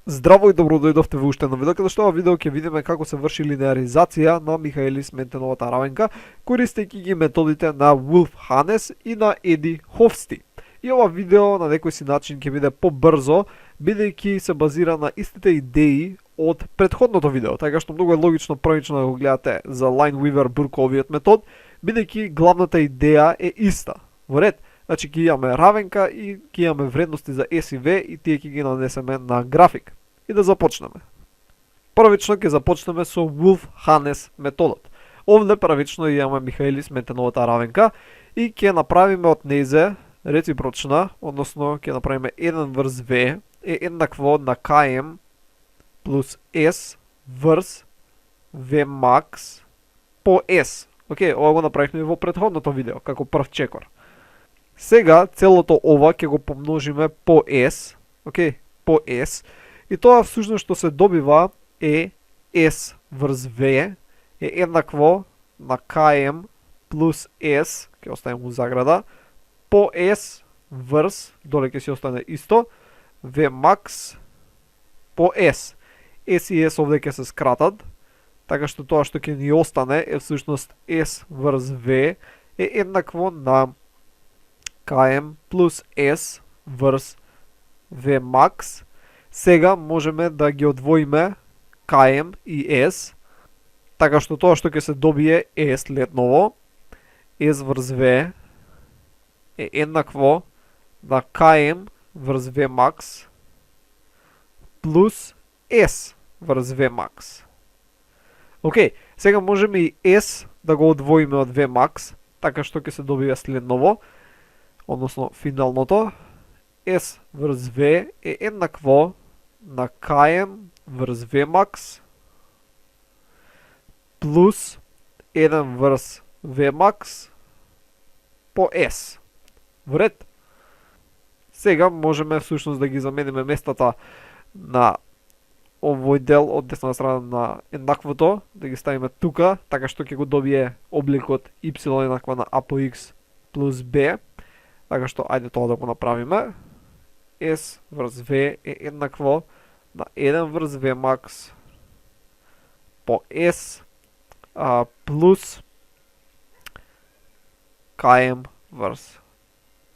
Здраво и добро дојдовте во уште едно видео, каде што ова видео ќе видиме како се врши линеаризација на Михаелис Ментеновата равенка, користејќи ги методите на Вулф Ханес и на Еди Хофсти. И ова видео на некој си начин ќе биде побрзо, бидејќи се базира на истите идеи од претходното видео, така што многу е логично првично да го гледате за Lineweaver-Burke-овиот метод, бидејќи главната идеја е иста. Во ред, значи ќе имаме равенка и ќе имаме вредности за S и V и тие ќе ги нанесеме на график. И да започнеме. Првично ќе започнеме со Вулф Ханес методот. Овде првично имаме Михаелис Ментеновата равенка и ќе направиме од нејзе реципрочна, односно ќе направиме 1 врз V е еднакво на Km плюс S врз V max по S. Океј, ова го направивме во претходното видео, како прв чекор. Сега целото ова ќе го помножиме по S, океј, по S, и тоа всушност што се добива е S врз V е еднакво на Km плюс S, ќе оставим у заграда, по S врз, доле ќе си остане исто, V max по S. S и S овде ќе се скратат, така што тоа што ќе ни остане е всушност S врз V е еднакво на Km плюс S врз V max. Сега можеме да ги одвоиме Km и S, така што тоа што ќе се добие е следново. S врз V е еднакво на Km врз V max плюс S врз V max. Океј, сега можеме и S да го одвоиме од V max, така што ќе се добие следново, односно финалното, S врз V е еднакво на Km врз V max плюс 1 врз V max по S. Во ред. Сега можеме всушност да ги замениме местата на овој дел од десна страна на еднаквото, да ги ставиме тука, така што ќе го добие обликот y еднаква на a по x плюс b. Така што, ајде тоа да го направиме. S врз V е еднакво на 1 врз V max по S плюс Km врз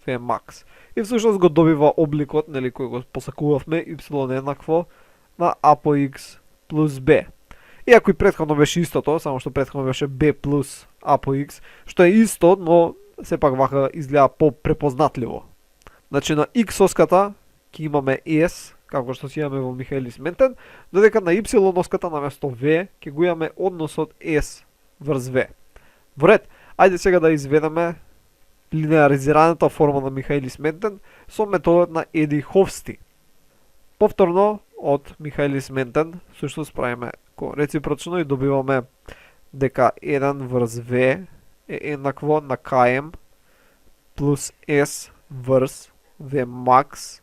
V max. И всушност го добива обликот, нели, кој го посакувавме, y еднакво на a по x плюс b. Иако и претходно беше истото, само што претходно беше b плюс a по x, што е исто, но сепак вака изгледа по-препознатливо. Значи на x-оската ќе имаме S, како што си имаме во Михаелис Ментен, додека на y-оската наместо V ќе го имаме односот S врз V. Во ред, ајде сега да изведеме линеаризираната форма на Михаелис Ментен со методот на Еди Хофсти. Повторно од Михаелис Ментен, всушност правиме реципрочно и добиваме дека 1 врз V е еднакво на Km плюс S врз V max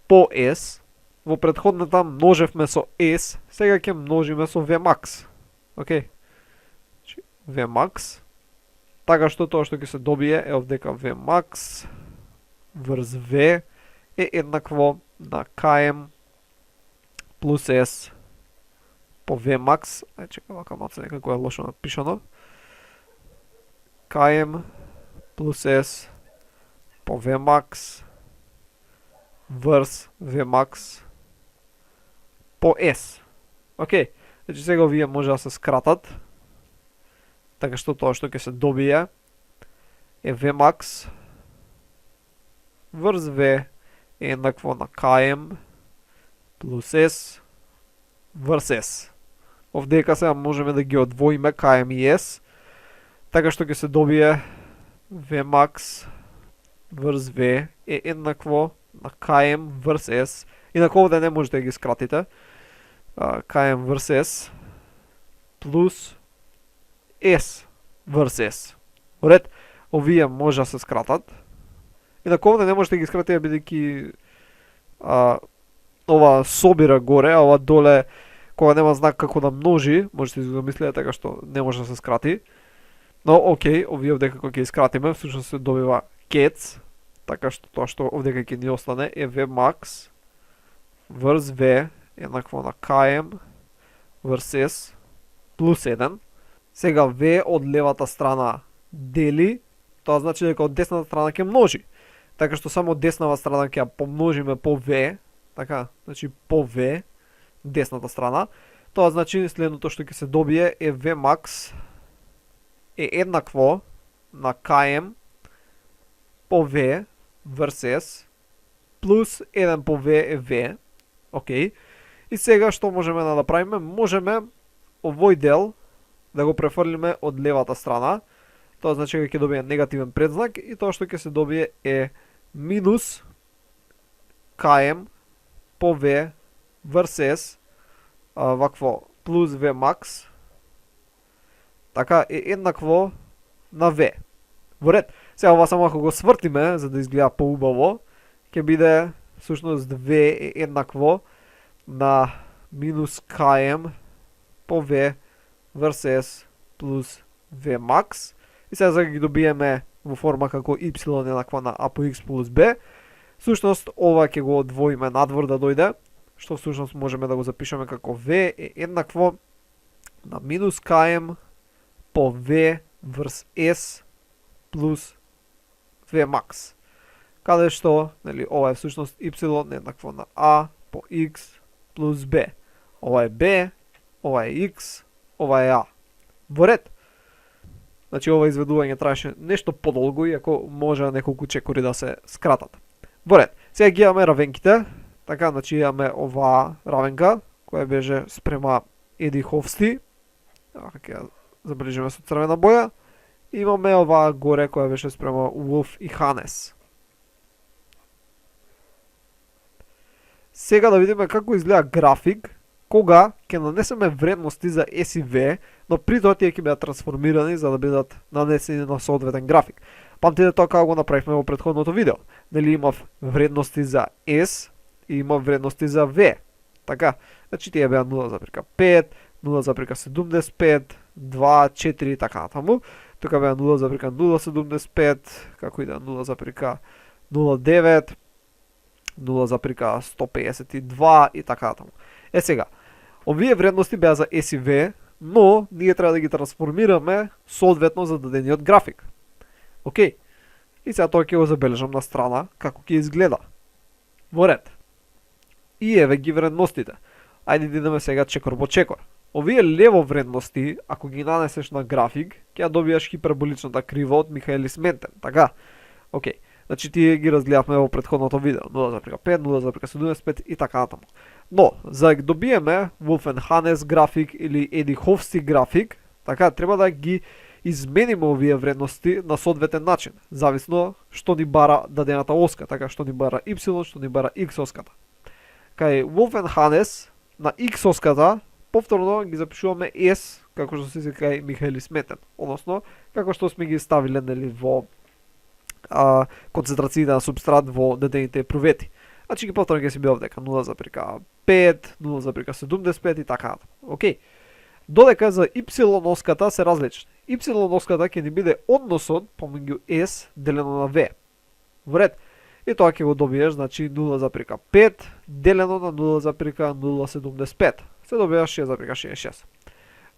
по S. Во претходната множевме со S, сега ќе множиме со V max. Океј. V max. Така што тоа што ќе се добие е овдека V max врз V е еднакво на Km плюс S по V max. Чекай, вака малце некако е лошо напишано. Km плюс S по V max врз V max по S. Океј, значи сега овие може да се скратат, така што тоа што ќе се добие е V max врз V е еднакво на Km плюс S врз S. Овдека сега можеме да ги одвоиме Km и S, така што ќе се добие V max врз V е еднакво на Km врз S. Инако овде не можете да ги скратите. Km врз S плюс S врз S. Оред, овие може да се скратат. Инако овде не можете да ги скратите, бидејќи ова собира горе, а ова доле, кога нема знак како да множи, можете да замислите така што не може да се скрати. Но окей, овие овде како ќе искратиме, всушност се добива кец, така што тоа што овде ќе ни остане е V max врз V еднакво на KM врз S плюс 1. Сега V од левата страна дели, тоа значи дека од десната страна ќе множи. Така што само деснава страна ќе ја помножиме по V, така, значи по V, десната страна. Тоа значи следното што ќе се добие е Vmax е еднакво на KM по V врз S плюс 1 по V е V. Океј. И сега што можеме да направиме? Можеме овој дел да го префрлиме од левата страна. Тоа значи дека ќе добие негативен предзнак и тоа што ќе се добие е минус KM по V врз S вакво плюс Vmax така е еднакво на V. Во ред. Сега ова само ако го свртиме за да изгледа поубаво, ќе биде всушност V е еднакво на минус KM по V врз S плюс Vmax. И сега за да ги добиеме во форма како y еднаква на a по x плюс b, всушност ова ќе го одвоиме надвор да дојде, што всушност можеме да го запишеме како v е еднакво на минус km по v врз s плюс vmax. Каде што, нели, ова е всушност y еднакво на a по x плюс b. Ова е b, ова е x, ова е a. Во ред. Значи ова изведување траеше нешто подолго, иако може неколку чекори да се скратат. Во ред. Сега ги имаме равенките. Така, значи имаме оваа равенка, која беше спрема Еди Хофсти. Ќе ја забележиме со црвена боја. И имаме оваа горе која беше спрема Вулф и Ханес. Сега да видиме како изгледа график кога ќе нанесеме вредности за S и V, но при тоа тие ќе бидат трансформирани за да бидат нанесени на соодветен график. Памтите тоа како го направивме во претходното видео. Нели имав вредности за S и имав вредности за V. Така, значи тие беа 0,5, 0,75, 2, 4 и така натаму. Тука беа 0,075, како и да 0,09, 0,152 и така натаму. Е сега, овие вредности беа за S и V, но ние треба да ги трансформираме соодветно за дадениот график. Океј. И сега тоа ќе го забележам на страна како ќе изгледа. Во ред. И еве ги вредностите. Ајде да идеме сега чекор по чекор. Овие лево вредности, ако ги нанесеш на график, ќе ја добиеш хиперболичната крива од Михаелис Ментен, така? Океј. Значи тие ги разгледавме во претходното видео, 0,5, 0,75 и така натаму. Но, за да ги добиеме Вулфен-Ханес график или Еди Хофсти график, така, треба да ги измениме овие вредности на соодветен начин, зависно што ни бара дадената оска, така што ни бара y, што ни бара x оската. Кај Вулфен-Ханес на x оската повторно ги запишуваме s, како што се кај Михаелис Ментен, односно како што сме ги ставиле нели во концентрациите на субстрат во дадените провети. Значи ги повторно ќе си биде овдека 0,5, 0,75 и така натаму. Океј. Додека за y оската се различни. Y оската ќе ни биде односот помеѓу s делено на v. Во ред. И тоа ќе го добиеш, значи 0,5 делено на 0,075. Се добива 6,66.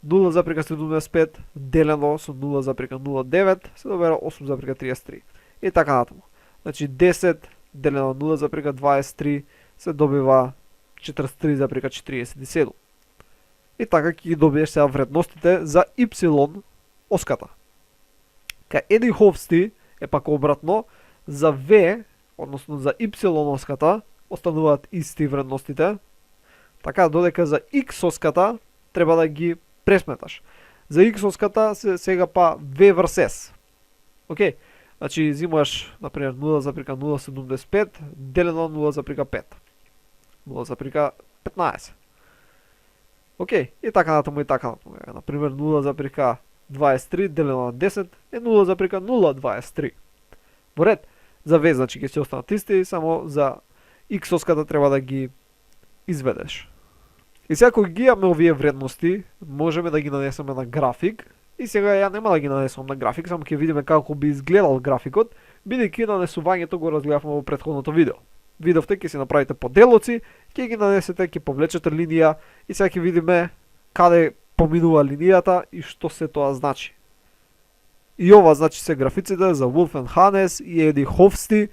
0,75 делено со 0,09 се добива 8,33. И така натаму. Значи 10 делено на 0,23 се добива 43,47. И така ќе ги добиеш сега вредностите за y оската. Кај Еди Хофсти е пак обратно, за v, односно за y оската, остануваат исти вредностите. Така, додека за x оската треба да ги пресметаш. За x оската се сега па v врз s. Океј. Значи, зимаш, например, 0,075 делено на 0,5. 0,15. Океј, и така натаму и така натаму. Например, 0,23 делено на 10 е 0,023. Во ред, за V, значи, ќе се останат исти, само за x оската треба да ги изведеш. И сега кога ги имаме овие вредности, можеме да ги нанесеме на график. И сега ја нема да ги нанесувам на график, само ќе видиме како би изгледал графикот, бидејќи нанесувањето го разгледавме во претходното видео. видовте, ќе си направите поделоци, ќе ги нанесете, ќе повлечете линија и сега ќе видиме каде поминува линијата и што се тоа значи. И ова значи се графиците за Wolf Hannes и Еди Хофсти.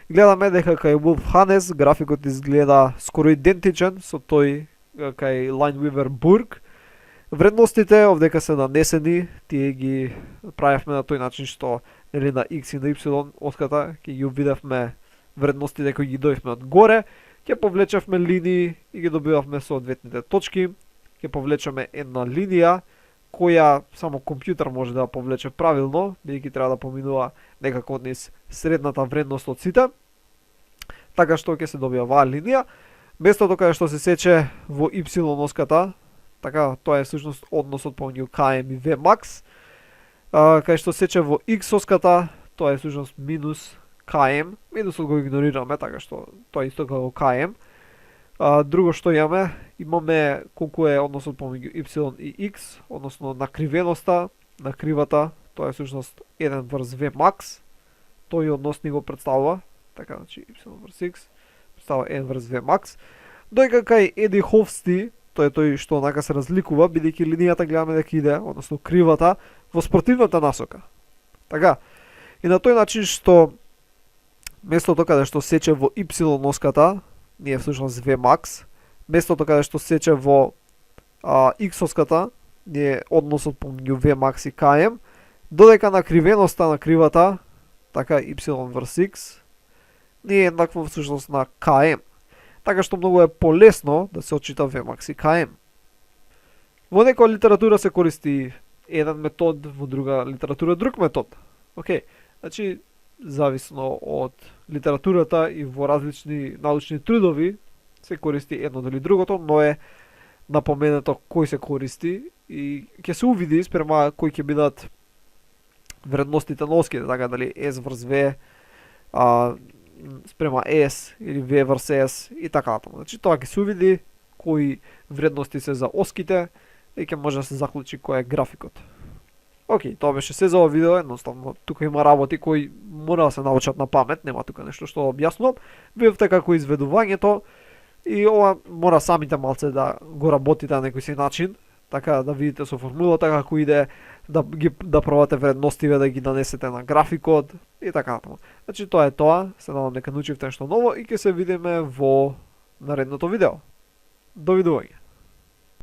Гледаме дека кај Wolf Hannes графикот изгледа скоро идентичен со тој кај Lineweaver Burg. Вредностите овдека се нанесени, тие ги правевме на тој начин што нели на X и на Y оската ќе ги видевме вредностите кои ги дојавме од горе, ќе повлечевме линии и ги добивавме соодветните точки, ќе повлечеме една линија која само компјутер може да ја повлече правилно, бидејќи треба да поминува некако низ средната вредност од сите. Така што ќе се добија оваа линија, местото каде што се сече во Y оската, така тоа е всушност односот помеѓу KM и Vmax. Кај што сече во X оската, тоа е всушност минус KM, минусот го игнорираме, така што тоа е исто како KM. Друго што имаме колку е односот помеѓу Y и X, односно накривеноста на кривата, тоа е всушност 1 врз Vmax. Тој однос ни го представува, така значи Y врз X представува 1 врз Vmax. Дојка кај Еди Хофсти, тоа е тој што онака се разликува, бидејќи линијата гледаме дека иде, односно кривата, во спротивната насока. Така, и на тој начин што местото каде што сече во Y оската, ние всушност Vmax, местото каде што сече во X оската, ние односот помеѓу Vmax и KM, додека накривеноста на кривата, така Y врз X, ние еднакво всушност на KM. Така што многу е полесно да се отчита Vmax и KM. Во некоја литература се користи еден метод, во друга литература друг метод. Океј, значи зависно од литературата и во различни научни трудови се користи едно или другото, но е напоменато кој се користи и ќе се увиди спрема кои ќе бидат вредностите на оските, така дали S врз V спрема S или V врз S и така натаму. Значи тоа ќе се увиди кои вредности се за оските и ќе може да се заклучи кој е графикот. Океј, тоа беше се за ова видео, едноставно тука има работи кои мора да се научат на памет, нема тука нешто што да објаснувам. Видовте како изведувањето и ова мора самите малце да го работите на некој си начин, така да видите со формулата како иде, да пробате вредностиве да ги нанесете на графикот и така натаму. Значи тоа е тоа, се надам дека научивте нешто ново и ќе се видиме во наредното видео. Довидување.